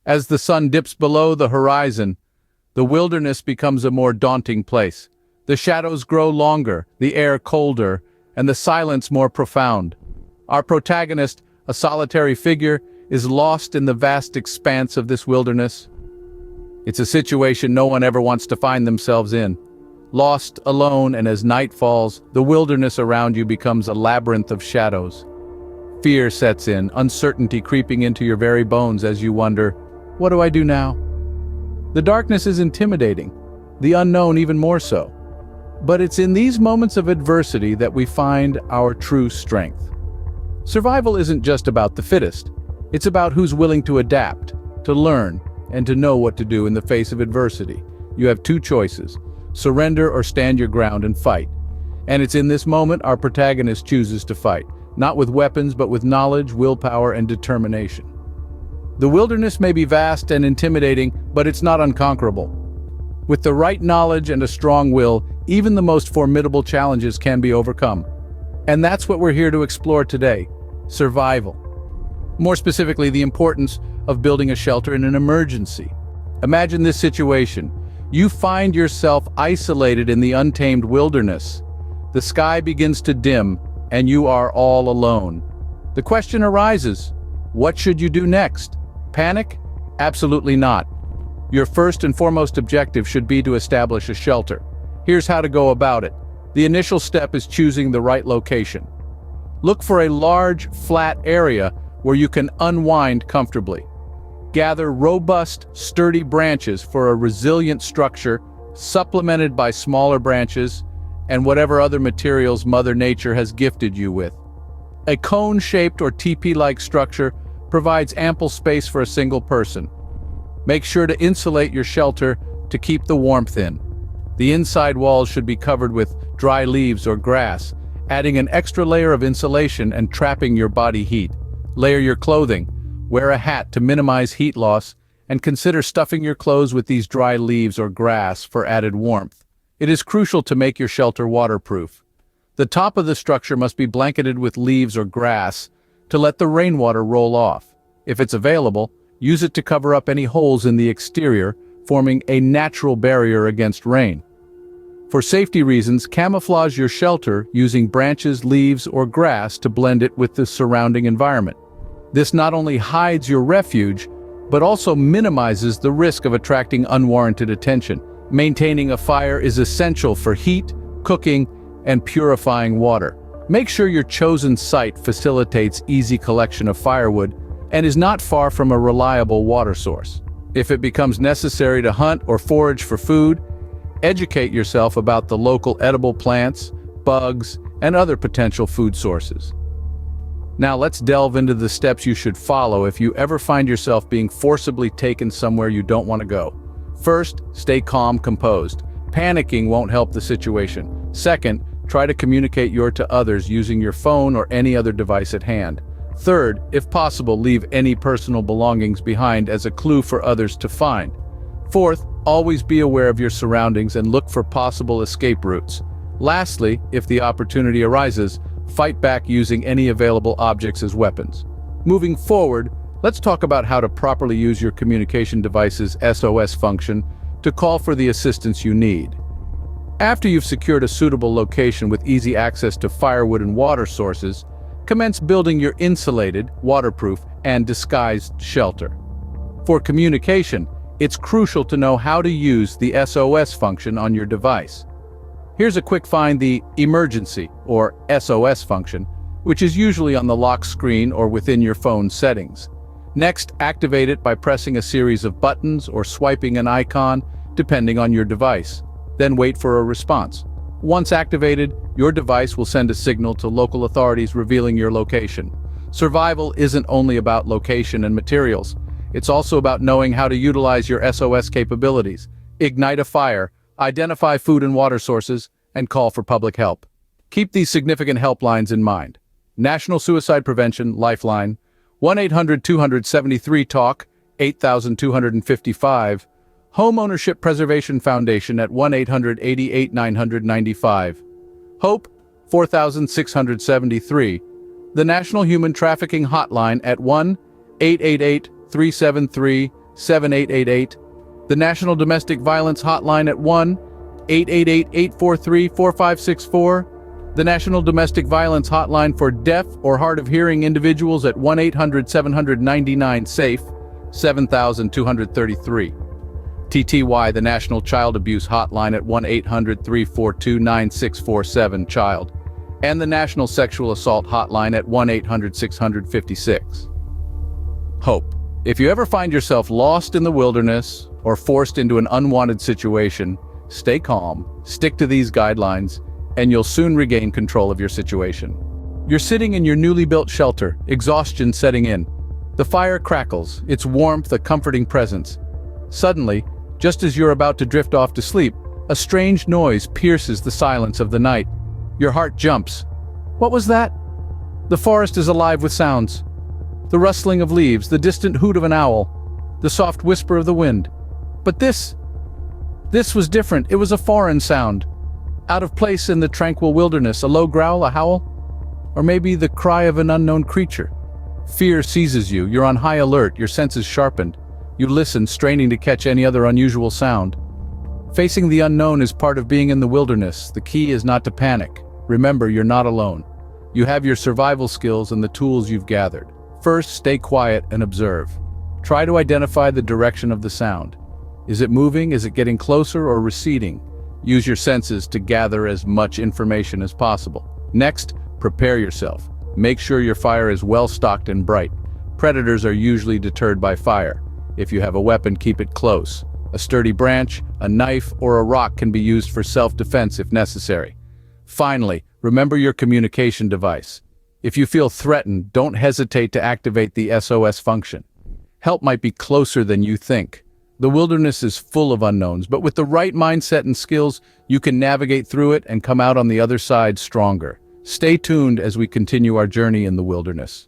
As the sun dips below the horizon, the wilderness becomes a more daunting place. The shadows grow longer, the air colder, and the silence more profound. Our protagonist, a solitary figure, is lost in the vast expanse of this wilderness. It's a situation no one ever wants to find themselves in. Lost, alone, and as night falls, the wilderness around you becomes a labyrinth of shadows. Fear sets in, uncertainty creeping into your very bones as you wonder, what do I do now? The darkness is intimidating, the unknown even more so. But it's in these moments of adversity that we find our true strength. Survival isn't just about the fittest. It's about who's willing to adapt, to learn, and to know what to do in the face of adversity. You have two choices: surrender or stand your ground and fight. And it's in this moment our protagonist chooses to fight, not with weapons but with knowledge, willpower, and determination. The wilderness may be vast and intimidating, but it's not unconquerable. With the right knowledge and a strong will, even the most formidable challenges can be overcome. And that's what we're here to explore today: survival. More specifically, the importance of building a shelter in an emergency. Imagine this situation. You find yourself isolated in the untamed wilderness. The sky begins to dim, and you are all alone. The question arises, what should you do next? Panic? Absolutely not. Your first and foremost objective should be to establish a shelter. Here's how to go about it. The initial step is choosing the right location. Look for a large, flat area where you can unwind comfortably. Gather robust, sturdy branches for a resilient structure, supplemented by smaller branches and whatever other materials Mother Nature has gifted you with. A cone-shaped or teepee-like structure provides ample space for a single person. Make sure to insulate your shelter to keep the warmth in. The inside walls should be covered with dry leaves or grass, adding an extra layer of insulation and trapping your body heat. Layer your clothing, wear a hat to minimize heat loss, and consider stuffing your clothes with these dry leaves or grass for added warmth. It is crucial to make your shelter waterproof. The top of the structure must be blanketed with leaves or grass to let the rainwater roll off. If it's available, use it to cover up any holes in the exterior, forming a natural barrier against rain. For safety reasons, camouflage your shelter using branches, leaves, or grass to blend it with the surrounding environment. This not only hides your refuge, but also minimizes the risk of attracting unwarranted attention. Maintaining a fire is essential for heat, cooking, and purifying water. Make sure your chosen site facilitates easy collection of firewood and is not far from a reliable water source. If it becomes necessary to hunt or forage for food, educate yourself about the local edible plants, bugs, and other potential food sources. Now let's delve into the steps you should follow if you ever find yourself being forcibly taken somewhere you don't want to go. First, stay calm, composed. Panicking won't help the situation. Second, try to communicate to others using your phone or any other device at hand. Third, if possible, leave any personal belongings behind as a clue for others to find. Fourth, always be aware of your surroundings and look for possible escape routes. Lastly, if the opportunity arises, fight back using any available objects as weapons. Moving forward, let's talk about how to properly use your communication device's SOS function to call for the assistance you need. After you've secured a suitable location with easy access to firewood and water sources, commence building your insulated, waterproof, and disguised shelter. For communication, it's crucial to know how to use the SOS function on your device. Here's a quick find: the emergency, or SOS function, which is usually on the lock screen or within your phone settings. Next, activate it by pressing a series of buttons or swiping an icon, depending on your device. Then wait for a response. Once activated, your device will send a signal to local authorities revealing your location. Survival isn't only about location and materials. It's also about knowing how to utilize your SOS capabilities. Ignite a fire, identify food and water sources, and call for public help. Keep these significant helplines in mind. National Suicide Prevention Lifeline, 1-800-273-TALK, 8255. Homeownership Preservation Foundation at 1-800-88-995. HOPE, 4673. The National Human Trafficking Hotline at 1-888-373-6999. 7888, the National Domestic Violence Hotline at 1-888-843-4564, the National Domestic Violence Hotline for deaf or hard of hearing individuals at 1-800-799-SAFE, 7233. TTY, the National Child Abuse Hotline at 1-800-342-9647 and the National Sexual Assault Hotline at 1-800-600-56. Hope. If you ever find yourself lost in the wilderness or forced into an unwanted situation, stay calm, stick to these guidelines, and you'll soon regain control of your situation. You're sitting in your newly built shelter, exhaustion setting in. The fire crackles, its warmth a comforting presence. Suddenly, just as you're about to drift off to sleep, a strange noise pierces the silence of the night. Your heart jumps. What was that? The forest is alive with sounds. The rustling of leaves, the distant hoot of an owl, the soft whisper of the wind. But this was different. It was a foreign sound. Out of place in the tranquil wilderness, a low growl, a howl, or maybe the cry of an unknown creature. Fear seizes you, you're on high alert, your senses sharpened. You listen, straining to catch any other unusual sound. Facing the unknown is part of being in the wilderness. The key is not to panic. Remember, you're not alone. You have your survival skills and the tools you've gathered. First, stay quiet and observe. Try to identify the direction of the sound. Is it moving? Is it getting closer or receding? Use your senses to gather as much information as possible. Next, prepare yourself. Make sure your fire is well stocked and bright. Predators are usually deterred by fire. If you have a weapon, keep it close. A sturdy branch, a knife, or a rock can be used for self-defense if necessary. Finally, remember your communication device. If you feel threatened, don't hesitate to activate the SOS function. Help might be closer than you think. The wilderness is full of unknowns, but with the right mindset and skills, you can navigate through it and come out on the other side stronger. Stay tuned as we continue our journey in the wilderness.